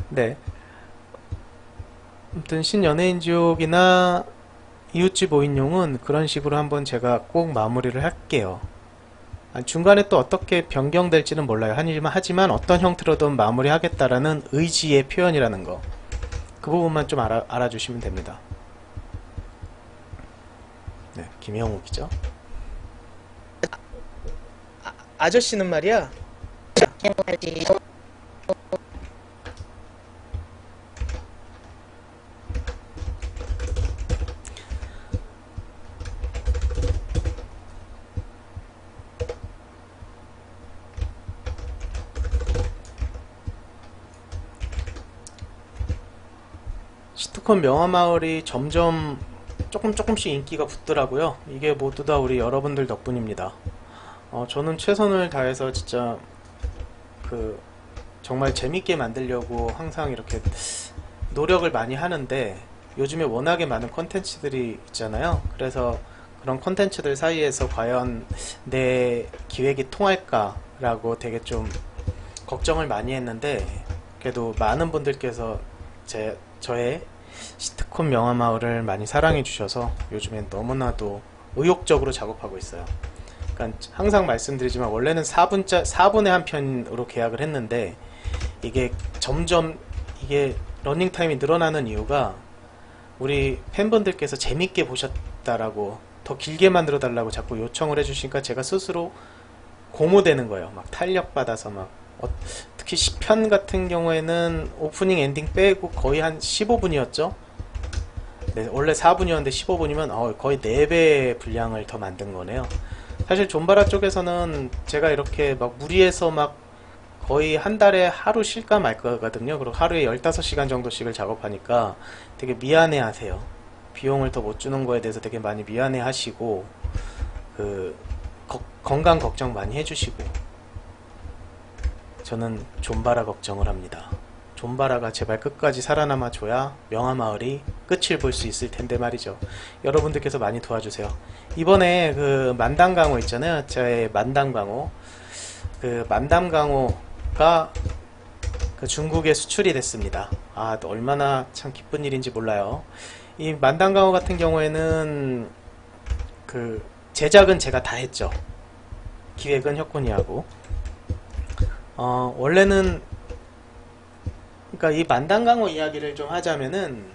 Speaker 1: 네. 아무튼 신연예인 지옥이나 이웃집 5인용은 그런 식으로 한번 제가 꼭 마무리를 할게요. 중간에 또 어떻게 변경될지는 몰라요. 하지만 어떤 형태로든 마무리하겠다라는 의지의 표현이라는 거, 그 부분만 좀 알아주시면 됩니다. 네, 김영욱이죠.
Speaker 2: 아저씨는 말이야.
Speaker 1: 시트콤 명화마을이 점점 조금씩 인기가 붙더라고요. 이게 모두 다 우리 여러분들 덕분입니다. 저는 최선을 다해서 진짜 정말 재밌게 만들려고 항상 이렇게 노력을 많이 하는데, 요즘에 워낙에 많은 컨텐츠들이 있잖아요. 그래서 그런 컨텐츠들 사이에서 과연 내 기획이 통할까 라고 되게 좀 걱정을 많이 했는데, 그래도 많은 분들께서 저의 시트콤 명화마을을 많이 사랑해 주셔서 요즘엔 너무나도 의욕적으로 작업하고 있어요. 그러니까 항상 말씀드리지만, 원래는 4분에 한 편으로 계약을 했는데, 이게 점점 이게 러닝타임이 늘어나는 이유가, 우리 팬분들께서 재밌게 보셨다라고 더 길게 만들어 달라고 자꾸 요청을 해주시니까 제가 스스로 고무되는 거예요. 막 탄력받아서 특히 10편 같은 경우에는 오프닝 엔딩 빼고 거의 한 15분이었죠. 네, 원래 4분이었는데 15분이면 거의 4배 분량을 더 만든 거네요. 사실 존바라 쪽에서는 제가 이렇게 막 무리해서 막 거의 한 달에 하루 쉴까 말까거든요. 그리고 하루에 15시간 정도씩을 작업하니까 되게 미안해 하세요. 비용을 더 못 주는 거에 대해서 되게 많이 미안해 하시고, 건강 걱정 많이 해주시고, 저는 존바라 걱정을 합니다. 존바라가 제발 끝까지 살아남아 줘야 명화마을이 끝을 볼 수 있을 텐데 말이죠. 여러분들께서 많이 도와주세요. 이번에 만담강호 있잖아요. 제 만담강호. 만담강호가 중국에 수출이 됐습니다. 얼마나 참 기쁜 일인지 몰라요. 이 만담강호 같은 경우에는 제작은 제가 다 했죠. 기획은 혁군이 하고. 원래는, 그러니까 이 만담강호 이야기를 좀 하자면은,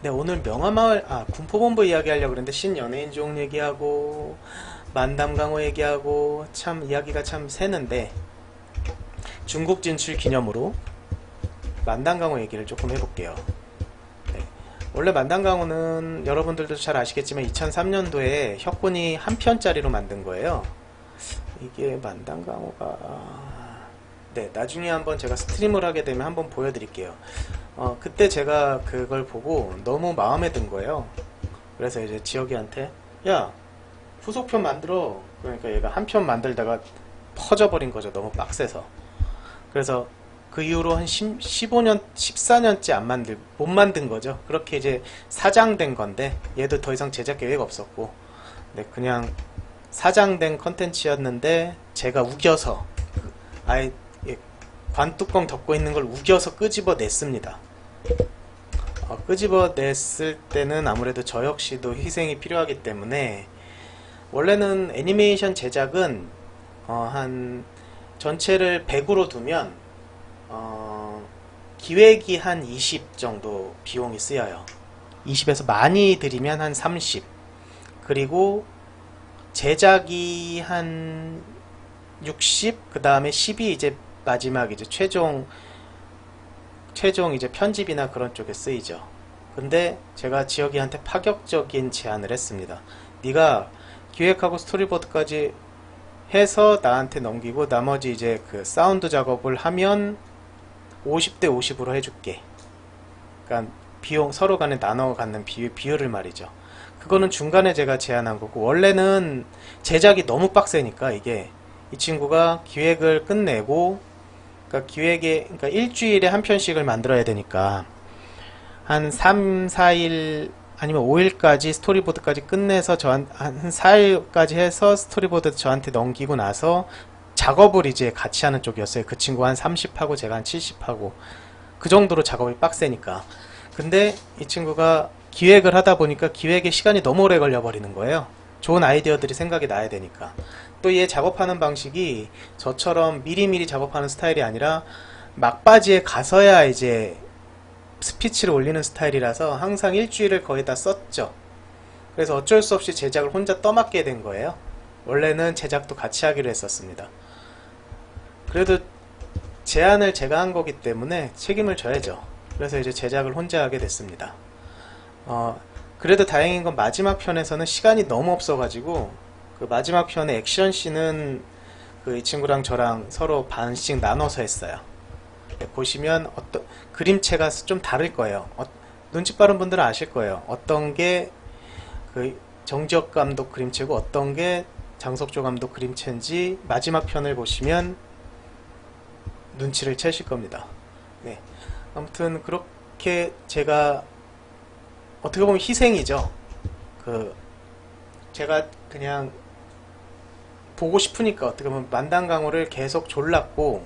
Speaker 1: 네, 오늘 명화마을, 군포본부 이야기 하려고 그랬는데, 신연예인종 얘기하고, 만담강호 얘기하고, 참 이야기가 참 새는데, 중국 진출 기념으로 만담강호 얘기를 조금 해볼게요. 네. 원래 만담강호는 여러분들도 잘 아시겠지만 2003년도에 혁군이 한 편짜리로 만든 거예요. 이게 만담강호가, 네, 나중에 한번 제가 스트림을 하게 되면 한번 보여드릴게요. 그때 제가 그걸 보고 너무 마음에 든 거예요. 그래서 이제 지혁이한테, 야, 후속편 만들어. 그러니까 얘가 한 편 만들다가 퍼져버린 거죠. 너무 빡세서. 그래서 그 이후로 한 15년, 14년째 못 만든 거죠. 그렇게 이제 사장된 건데, 얘도 더 이상 제작 계획 없었고, 네, 그냥 사장된 컨텐츠였는데, 제가 우겨서, 아예 관뚜껑 덮고 있는 걸 우겨서 끄집어 냈습니다. 끄집어 냈을 때는 아무래도 저 역시도 희생이 필요하기 때문에, 원래는 애니메이션 제작은 한 전체를 100으로 두면 기획이 한 20 정도 비용이 쓰여요. 20에서 많이 들이면 한 30, 그리고 제작이 한 60, 그 다음에 10이 이제 마지막 이제 최종 이제 편집이나 그런 쪽에 쓰이죠. 근데 제가 지혁이한테 파격적인 제안을 했습니다. 네가 기획하고 스토리보드까지 해서 나한테 넘기고, 나머지 이제 사운드 작업을 하면 50대 50으로 해줄게. 그러니까 비용 서로 간에 나눠 갖는 비율을 말이죠. 그거는 중간에 제가 제안한 거고, 원래는 제작이 너무 빡세니까 이 친구가 기획을 끝내고, 그러니까 일주일에 한 편씩을 만들어야 되니까 한 3, 4일 아니면 5일까지 스토리보드까지 끝내서 한 4일까지 해서 스토리보드 저한테 넘기고 나서 작업을 이제 같이 하는 쪽이었어요. 그 친구 한 30하고 제가 한 70하고, 그 정도로 작업이 빡세니까. 근데 이 친구가 기획을 하다 보니까 기획에 시간이 너무 오래 걸려 버리는 거예요. 좋은 아이디어들이 생각이 나야 되니까. 또 얘 작업하는 방식이 저처럼 미리미리 작업하는 스타일이 아니라 막바지에 가서야 이제 스피치를 올리는 스타일이라서 항상 일주일을 거의 다 썼죠. 그래서 어쩔 수 없이 제작을 혼자 떠맡게 된 거예요. 원래는 제작도 같이 하기로 했었습니다. 그래도 제안을 제가 한 거기 때문에 책임을 져야죠. 그래서 이제 제작을 혼자 하게 됐습니다. 그래도 다행인 건 마지막 편에서는 시간이 너무 없어가지고 그 마지막 편의 액션씬은 그 이 친구랑 저랑 서로 반씩 나눠서 했어요. 보시면 그림체가 좀 다를 거예요. 눈치 빠른 분들은 아실 거예요. 어떤 게 그 정지혁 감독 그림체고 어떤 게 장석조 감독 그림체인지 마지막 편을 보시면 눈치를 채실 겁니다. 네. 아무튼 그렇게 제가 어떻게 보면 희생이죠. 제가 그냥 보고 싶으니까 어떻게 보면 만단강호를 계속 졸랐고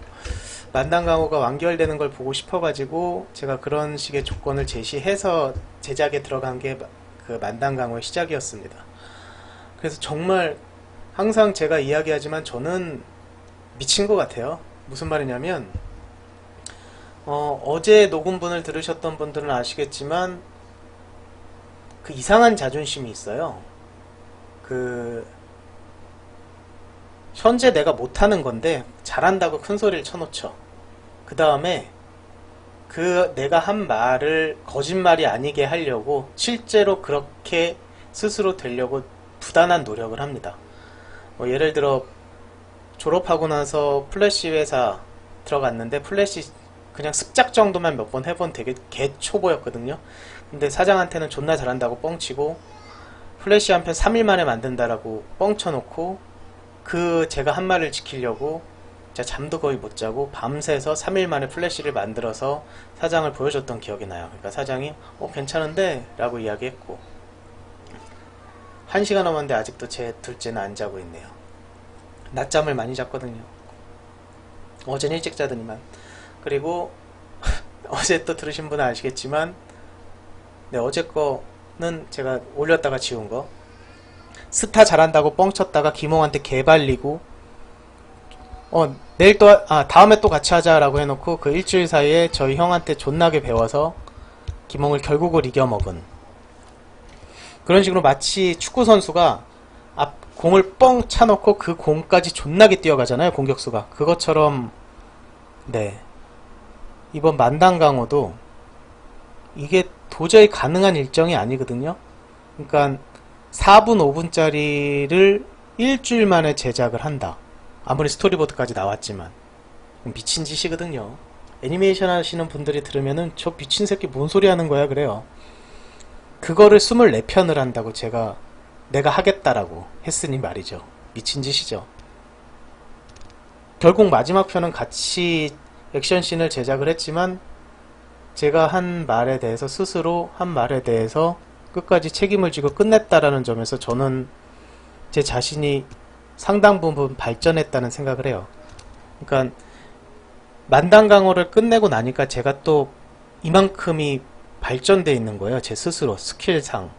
Speaker 1: 만단강호가 완결되는 걸 보고 싶어가지고 제가 그런 식의 조건을 제시해서 제작에 들어간 게 그 만단강호의 시작이었습니다. 그래서 정말 항상 제가 이야기하지만 저는 미친 것 같아요. 무슨 말이냐면 어제 녹음분을 들으셨던 분들은 아시겠지만 그 이상한 자존심이 있어요. 현재 내가 못하는 건데 잘한다고 큰 소리를 쳐놓죠. 그 다음에 내가 한 말을 거짓말이 아니게 하려고 실제로 그렇게 스스로 되려고 부단한 노력을 합니다. 예를 들어 졸업하고 나서 플래시 회사 들어갔는데 플래시 그냥 습작 정도만 몇 번 해본 되게 개초보였거든요. 근데 사장한테는 존나 잘한다고 뻥치고 플래시 한 편 3일 만에 만든다라고 뻥쳐놓고 제가 한 말을 지키려고 제가 잠도 거의 못 자고 밤새서 3일 만에 플래시를 만들어서 사장을 보여줬던 기억이 나요. 그러니까 사장이 괜찮은데? 라고 이야기했고 1시간 넘었는데 아직도 제 둘째는 안 자고 있네요. 낮잠을 많이 잤거든요. 어제는 일찍 자더니만. 그리고 어제 또 들으신 분은 아시겠지만 네, 어제 거는 제가 올렸다가 지운 거 스타 잘한다고 뻥쳤다가 김홍한테 개발리고 내일 다음에 또 같이 하자라고 해놓고 그 일주일 사이에 저희 형한테 존나게 배워서 김홍을 결국을 이겨먹은 그런 식으로 마치 축구선수가 공을 뻥 차놓고 그 공까지 존나게 뛰어가잖아요. 공격수가. 그것처럼 네, 이번 만단강호도 이게 도저히 가능한 일정이 아니거든요. 그러니까 4분 5분짜리를 일주일 만에 제작을 한다. 아무리 스토리보드까지 나왔지만 미친 짓이거든요. 애니메이션 하시는 분들이 들으면은 저 미친 새끼 뭔 소리 하는 거야 그래요. 그거를 24편을 한다고 내가 하겠다라고 했으니 말이죠. 미친 짓이죠. 결국 마지막 편은 같이 액션씬을 제작을 했지만 제가 스스로 한 말에 대해서 끝까지 책임을 지고 끝냈다라는 점에서 저는 제 자신이 상당 부분 발전했다는 생각을 해요. 그러니까 만단강호를 끝내고 나니까 제가 또 이만큼이 발전돼 있는 거예요. 제 스스로 스킬상.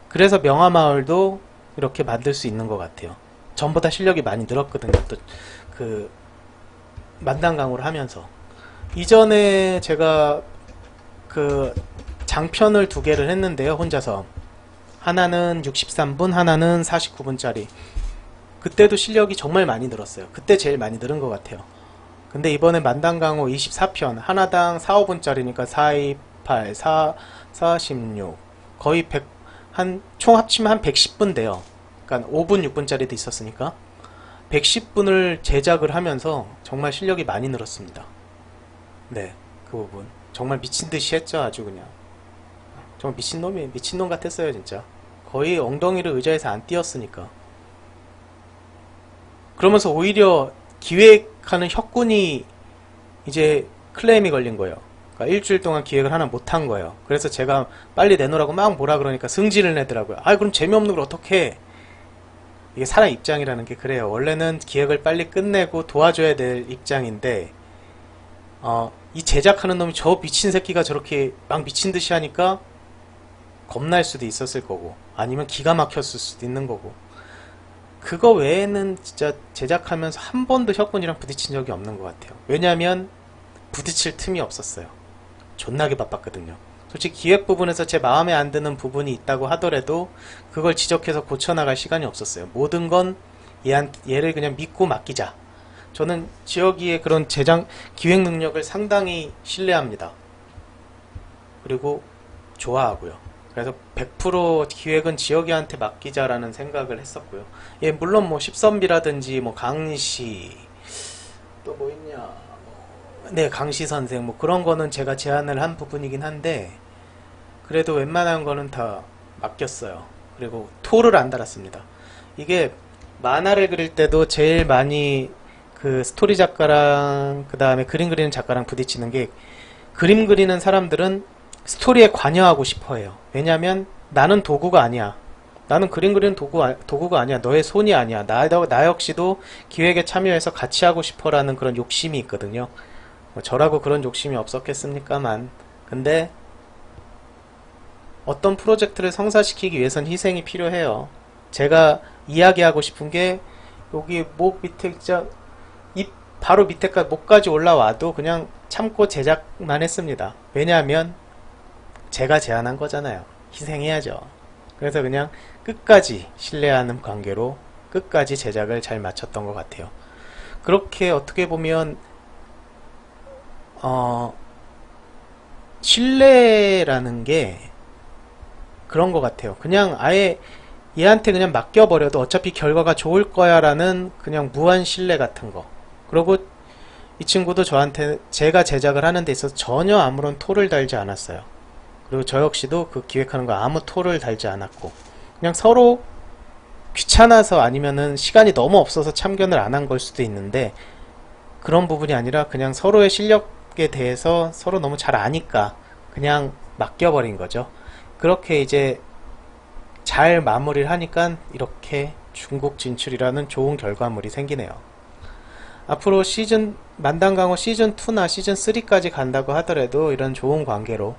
Speaker 1: 그래서 명화마을도 이렇게 만들 수 있는 것 같아요. 전보다 실력이 많이 늘었거든요. 또 만단강호를 하면서 이전에 제가 장편을 2개를 했는데요. 혼자서 하나는 63분 하나는 49분짜리 그때도 실력이 정말 많이 늘었어요. 그때 제일 많이 늘은 것 같아요. 근데 이번에 만단강호 24편 하나당 4, 5분짜리니까 4, 2, 8, 4, 46 거의 총 합치면 한 110분 돼요. 그러니까 5분 6분짜리도 있었으니까 110분을 제작을 하면서 정말 실력이 많이 늘었습니다. 네, 그 부분 정말 미친듯이 했죠. 아주 그냥 정말 미친놈 같았어요. 진짜 거의 엉덩이를 의자에서 안 띄었으니까. 그러면서 오히려 기획하는 혁군이 이제 클레임이 걸린 거예요. 그러니까 일주일 동안 기획을 하나 못한 거예요. 그래서 제가 빨리 내놓으라고 막 뭐라 그러니까 승질을 내더라고요. 그럼 재미없는 걸 어떻게 해? 이게 사람 입장이라는 게 그래요. 원래는 기획을 빨리 끝내고 도와줘야 될 입장인데 이 제작하는 놈이 저 미친 새끼가 저렇게 막 미친 듯이 하니까 겁날 수도 있었을 거고 아니면 기가 막혔을 수도 있는 거고 그거 외에는 진짜 제작하면서 한 번도 혁군이랑 부딪힌 적이 없는 것 같아요. 왜냐하면 부딪힐 틈이 없었어요. 존나게 바빴거든요. 솔직히 기획 부분에서 제 마음에 안 드는 부분이 있다고 하더라도 그걸 지적해서 고쳐나갈 시간이 없었어요. 모든 건 얘를 그냥 믿고 맡기자. 저는 지역이의 그런 기획 능력을 상당히 신뢰합니다. 그리고 좋아하고요. 그래서 100% 기획은 지역이한테 맡기자라는 생각을 했었고요. 예, 물론 뭐 십선비라든지 뭐 강시 또 뭐 있냐, 네, 강시 선생 뭐 그런 거는 제가 제안을 한 부분이긴 한데 그래도 웬만한 거는 다 맡겼어요. 그리고 토를 안 달았습니다. 이게 만화를 그릴 때도 제일 많이 그 스토리 작가랑 그 다음에 그림 그리는 작가랑 부딪히는 게 그림 그리는 사람들은 스토리에 관여하고 싶어 해요. 왜냐면 나는 도구가 아니야. 나는 그림 그리는 도구가 아니야. 너의 손이 아니야. 나 역시도 기획에 참여해서 같이 하고 싶어라는 그런 욕심이 있거든요. 뭐 저라고 그런 욕심이 없었겠습니까만. 근데 어떤 프로젝트를 성사시키기 위해선 희생이 필요해요. 제가 이야기하고 싶은 게 여기 목 밑에 진짜 입 바로 밑에까지 목까지 올라와도 그냥 참고 제작만 했습니다. 왜냐하면 제가 제안한 거잖아요. 희생해야죠. 그래서 그냥 끝까지 신뢰하는 관계로 끝까지 제작을 잘 마쳤던 것 같아요. 그렇게 어떻게 보면 신뢰라는 게 그런 것 같아요. 그냥 아예 얘한테 그냥 맡겨버려도 어차피 결과가 좋을 거야 라는 그냥 무한 신뢰 같은 거. 그리고 이 친구도 저한테 제가 제작을 하는 데 있어서 전혀 아무런 토를 달지 않았어요. 그리고 저 역시도 그 기획하는 거 아무 토를 달지 않았고 그냥 서로 귀찮아서 아니면은 시간이 너무 없어서 참견을 안 한 걸 수도 있는데 그런 부분이 아니라 그냥 서로의 실력에 대해서 서로 너무 잘 아니까 그냥 맡겨버린 거죠. 그렇게 이제 잘 마무리를 하니까 이렇게 중국 진출이라는 좋은 결과물이 생기네요. 앞으로 만당강호 시즌2나 시즌3까지 간다고 하더라도 이런 좋은 관계로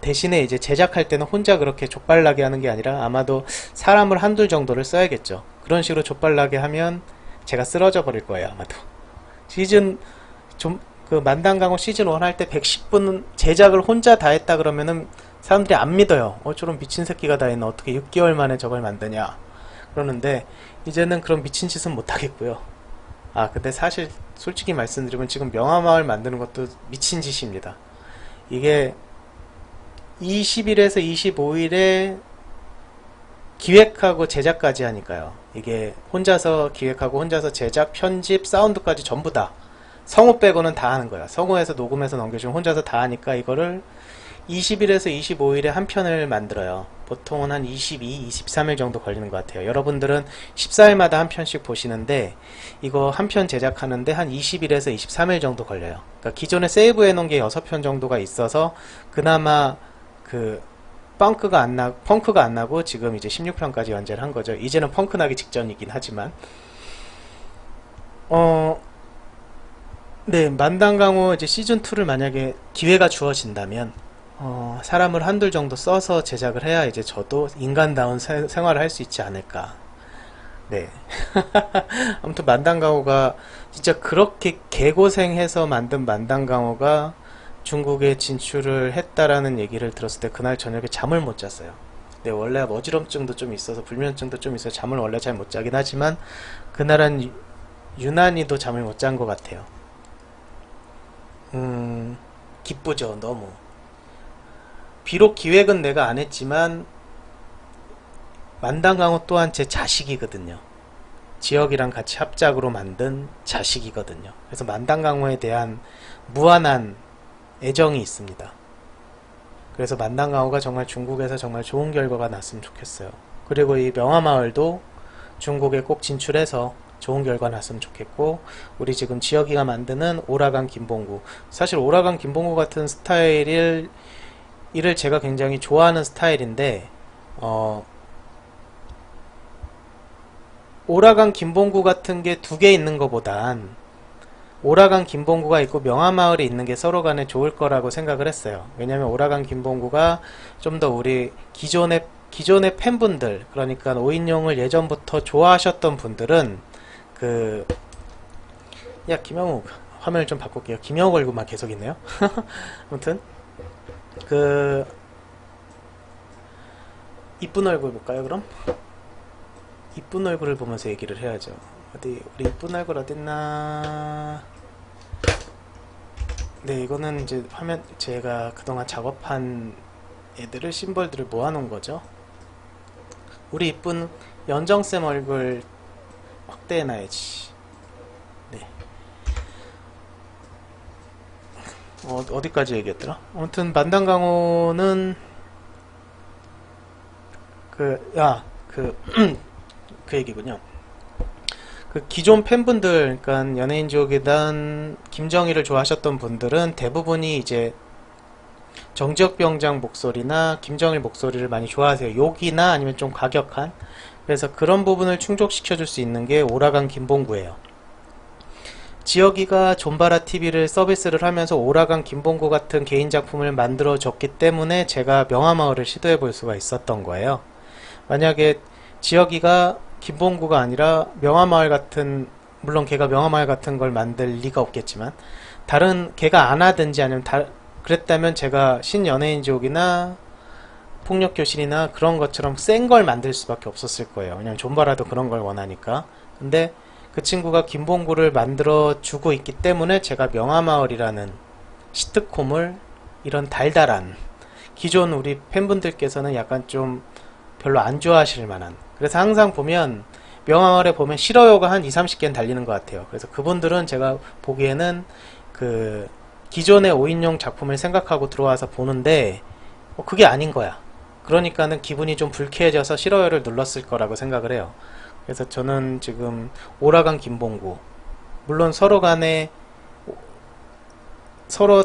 Speaker 1: 대신에 이제 제작할 때는 혼자 그렇게 족발나게 하는 게 아니라 아마도 사람을 한둘 정도를 써야겠죠. 그런 식으로 족발나게 하면 제가 쓰러져 버릴 거예요, 아마도. 그 만당강호 시즌1 할 때 110분 제작을 혼자 다 했다 그러면은 사람들이 안 믿어요. 저런 미친 새끼가 다 했나. 어떻게 6개월 만에 저걸 만드냐. 그러는데 이제는 그런 미친 짓은 못 하겠고요. 근데 사실 솔직히 말씀드리면 지금 명화마을 만드는 것도 미친 짓입니다. 이게 20일에서 25일에 기획하고 제작까지 하니까요. 이게 혼자서 기획하고 혼자서 제작, 편집, 사운드까지 전부 다 성우 빼고는 다 하는 거야. 성우에서 녹음해서 넘겨주면 혼자서 다 하니까 이거를 20일에서 25일에 한 편을 만들어요. 보통은 한 22, 23일 정도 걸리는 것 같아요. 여러분들은 14일마다 한 편씩 보시는데 이거 한 편 제작하는데 한 20일에서 23일 정도 걸려요. 그러니까 기존에 세이브해 놓은 게 6편 정도가 있어서 그나마 그 펑크가 안 나고 지금 이제 16편까지 연재를 한 거죠. 이제는 펑크 나기 직전이긴 하지만 네, 만당강호 이제 시즌2를 만약에 기회가 주어진다면 사람을 한둘 정도 써서 제작을 해야 이제 저도 인간다운 생활을 할 수 있지 않을까. 네. 아무튼 만당강호가 진짜 그렇게 개고생해서 만든 만당강호가 중국에 진출을 했다라는 얘기를 들었을 때 그날 저녁에 잠을 못 잤어요. 네, 원래 어지럼증도 좀 있어서 불면증도 좀 있어서 잠을 원래 잘 못 자긴 하지만 그날은 유난히도 잠을 못 잔 것 같아요. 기쁘죠, 너무. 비록 기획은 내가 안 했지만 만당강호 또한 제 자식이거든요. 지역이랑 같이 합작으로 만든 자식이거든요. 그래서 만당강호에 대한 무한한 애정이 있습니다. 그래서 만당강호가 정말 중국에서 정말 좋은 결과가 났으면 좋겠어요. 그리고 이 명화마을도 중국에 꼭 진출해서 좋은 결과 났으면 좋겠고 우리 지금 지역이가 만드는 오라강 김봉구, 사실 오라강 김봉구 같은 스타일을 제가 굉장히 좋아하는 스타일인데 오라강 김봉구 같은 게 두 개 있는 것보단 오라강 김봉구가 있고 명화마을에 있는 게 서로 간에 좋을 거라고 생각을 했어요. 왜냐면 오라강 김봉구가 좀 더 우리 기존의 팬분들, 그러니까 오인용을 예전부터 좋아하셨던 분들은 김영욱 화면을 좀 바꿀게요. 김영욱 얼굴만 계속 있네요. 아무튼 그 이쁜 얼굴 볼까요 그럼? 이쁜 얼굴을 보면서 얘기를 해야죠. 어디 우리 이쁜 얼굴 어딨나? 네, 이거는 이제 화면 제가 그동안 작업한 애들을 심벌들을 모아놓은 거죠. 우리 이쁜 연정쌤 얼굴 확대해놔야지. 네. 어디까지 얘기했더라? 아무튼 만당강호는 그 얘기군요. 그 기존 팬분들, 그러니까 연예인 지옥이단 김정희를 좋아하셨던 분들은 대부분이 이제 정지혁 병장 목소리나 김정일 목소리를 많이 좋아하세요. 욕이나 아니면 좀 과격한. 그래서 그런 부분을 충족시켜 줄 수 있는 게 오라간 김봉구예요. 지혁이가 존바라 TV를 서비스를 하면서 오라간 김봉구 같은 개인 작품을 만들어 줬기 때문에 제가 명화마을을 시도해 볼 수가 있었던 거예요. 만약에 지혁이가 김봉구가 아니라 명화마을 같은, 물론 걔가 명화마을 같은 걸 만들 리가 없겠지만 다른 걔가 안 하든지 아니면 그랬다면 제가 신연예인지옥이나 폭력교실이나 그런 것처럼 센 걸 만들 수밖에 없었을 거예요. 왜냐면 존바라도 그런 걸 원하니까. 근데 그 친구가 김봉구를 만들어 주고 있기 때문에 제가 명화마을이라는 시트콤을 이런 달달한, 기존 우리 팬분들께서는 약간 좀 별로 안 좋아하실 만한, 그래서 항상 보면 명화마을에 보면 싫어요가 한 20-30개는 달리는 것 같아요. 그래서 그분들은 제가 보기에는 그 기존의 5인용 작품을 생각하고 들어와서 보는데 그게 아닌 거야. 그러니까는 기분이 좀 불쾌해져서 싫어요를 눌렀을 거라고 생각을 해요. 그래서 저는 지금 오라간 김봉구, 물론 서로 간에 서로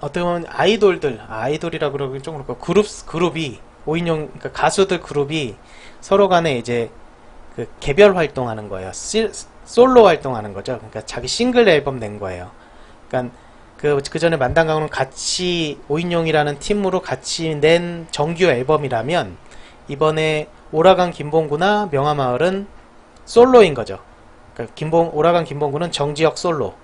Speaker 1: 어떻게 보면 아이돌이라 그러긴 좀 그렇고 그룹이 5인용, 그러니까 가수들 그룹이 서로 간에 이제 그 개별 활동하는 거예요. 솔로 활동하는 거죠. 그러니까 자기 싱글 앨범 낸 거예요. 그러니까 그 전에 만당강호는 같이 5인용이라는 팀으로 같이 낸 정규 앨범이라면 이번에 오라간 김봉구나 명화마을은 솔로인 거죠. 그러니까 오라간 김봉구는 정지혁 솔로,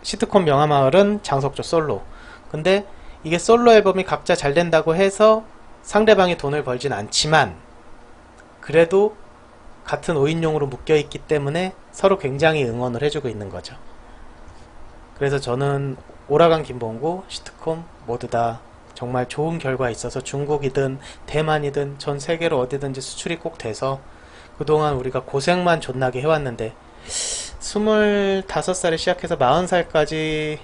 Speaker 1: 시트콤 명화마을은 장석조 솔로. 근데 이게 솔로 앨범이 각자 잘 된다고 해서 상대방이 돈을 벌진 않지만 그래도 같은 5인용으로 묶여있기 때문에 서로 굉장히 응원을 해주고 있는 거죠. 그래서 저는 오라간 김봉구, 시트콤 모두 다 정말 좋은 결과 있어서 중국이든 대만이든 전 세계로 어디든지 수출이 꼭 돼서, 그동안 우리가 고생만 존나게 해왔는데 25살에 시작해서 40살까지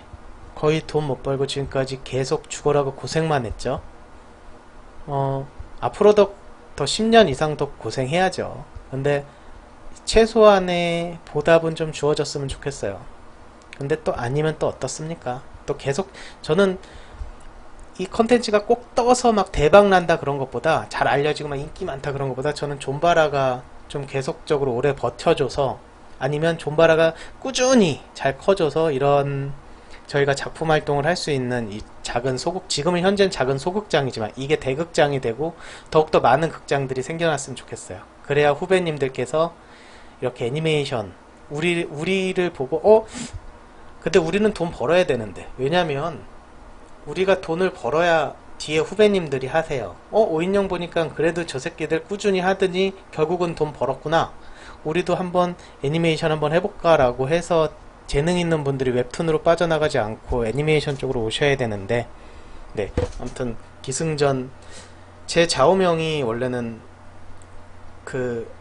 Speaker 1: 거의 돈 못 벌고 지금까지 계속 죽어라고 고생만 했죠. 앞으로도 더 10년 이상 더 고생해야죠. 근데 최소한의 보답은 좀 주어졌으면 좋겠어요. 근데 또 아니면 또 어떻습니까? 또 계속 저는 이 컨텐츠가 꼭 떠서 막 대박 난다 그런 것보다, 잘 알려지고 막 인기 많다 그런 것보다, 저는 존바라가 좀 계속적으로 오래 버텨줘서, 아니면 존바라가 꾸준히 잘 커져서 이런 저희가 작품 활동을 할 수 있는 이 작은 지금은 현재는 작은 소극장이지만 이게 대극장이 되고 더욱더 많은 극장들이 생겨났으면 좋겠어요. 그래야 후배님들께서 이렇게 애니메이션 우리를 보고 근데 우리는 돈 벌어야 되는데, 왜냐면 우리가 돈을 벌어야 뒤에 후배님들이 하세요. 5인용 보니까 그래도 저 새끼들 꾸준히 하더니 결국은 돈 벌었구나, 우리도 한번 애니메이션 한번 해볼까 라고 해서 재능 있는 분들이 웹툰으로 빠져나가지 않고 애니메이션 쪽으로 오셔야 되는데, 네, 아무튼 기승전, 제 좌우명이 원래는 그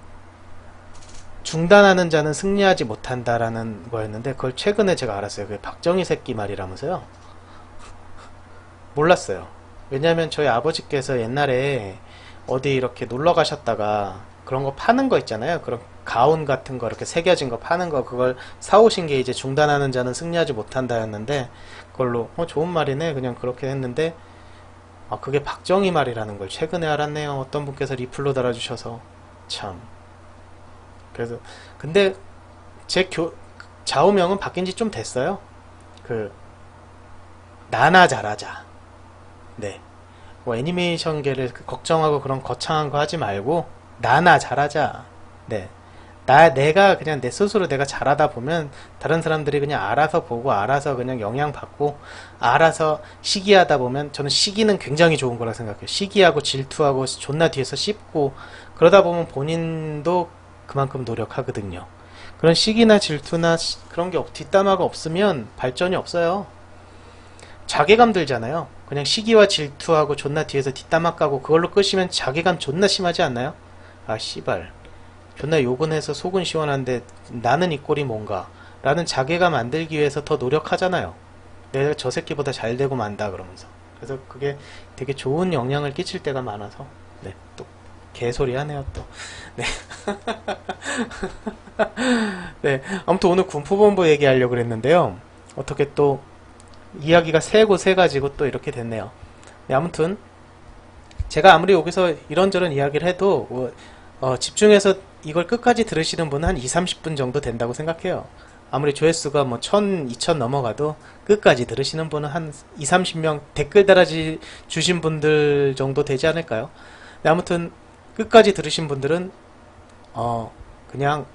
Speaker 1: 중단하는 자는 승리하지 못한다라는 거였는데 그걸 최근에 제가 알았어요. 그게 박정희 새끼 말이라면서요. 몰랐어요. 왜냐면 저희 아버지께서 옛날에 어디 이렇게 놀러 가셨다가 그런 거 파는 거 있잖아요. 그런 가운 같은 거 이렇게 새겨진 거 파는 거, 그걸 사오신 게 이제 중단하는 자는 승리하지 못한다였는데, 그걸로 좋은 말이네 그냥 그렇게 했는데, 그게 박정희 말이라는 걸 최근에 알았네요. 어떤 분께서 리플로 달아주셔서. 참. 그래서 근데 제 좌우명은 바뀐 지 좀 됐어요. 나나 잘하자. 네. 뭐 애니메이션계를 걱정하고 그런 거창한 거 하지 말고 나나 잘하자. 네. 내가 그냥 내 스스로 내가 잘하다 보면 다른 사람들이 그냥 알아서 보고 알아서 그냥 영향받고 알아서 시기하다 보면 저는 시기는 굉장히 좋은 거라 생각해요. 시기하고 질투하고 존나 뒤에서 씹고 그러다 보면 본인도 그만큼 노력하거든요. 그런 시기나 질투나 그런 게 뒷담화가 없으면 발전이 없어요. 자괴감 들잖아요. 그냥 시기와 질투하고 존나 뒤에서 뒷담화 까고 그걸로 끝이면 자괴감 존나 심하지 않나요? 아 씨발 존나 욕은 해서 속은 시원한데 나는 이 꼴이 뭔가 라는 자괴감 안 들기 위해서 더 노력하잖아요. 내가 저 새끼보다 잘 되고 만다 그러면서. 그래서 그게 되게 좋은 영향을 끼칠 때가 많아서 네, 또 개소리 하네요 또. 네. 네, 아무튼 오늘 군포본부 얘기하려고 그랬는데요. 어떻게 또 이야기가 새고 새가지고 또 이렇게 됐네요. 네, 아무튼 제가 아무리 여기서 이런저런 이야기를 해도 집중해서 이걸 끝까지 들으시는 분은 한 2, 30분 정도 된다고 생각해요. 아무리 조회수가 뭐 1000, 2000 넘어가도 끝까지 들으시는 분은 한 2, 30명 댓글 달아주신 분들 정도 되지 않을까요? 네, 아무튼 끝까지 들으신 분들은 그냥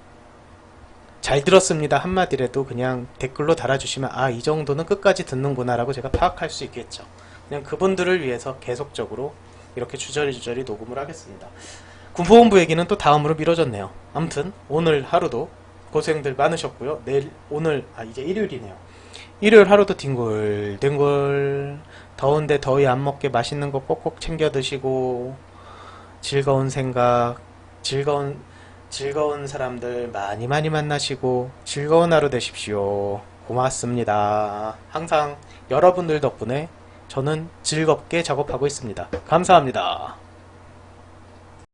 Speaker 1: 잘 들었습니다 한마디라도 그냥 댓글로 달아주시면 아, 이 정도는 끝까지 듣는구나 라고 제가 파악할 수 있겠죠. 그냥 그분들을 위해서 계속적으로 이렇게 주저리 녹음을 하겠습니다. 군포본부 얘기는 또 다음으로 미뤄졌네요. 아무튼 오늘 하루도 고생들 많으셨고요. 오늘 이제 일요일이네요. 일요일 하루도 뒹굴뒹굴 더운데 더위 안 먹게 맛있는 거 꼭꼭 챙겨 드시고 즐거운 생각 즐거운 사람들 많이 만나시고 즐거운 하루 되십시오. 고맙습니다. 항상 여러분들 덕분에 저는 즐겁게 작업하고 있습니다. 감사합니다.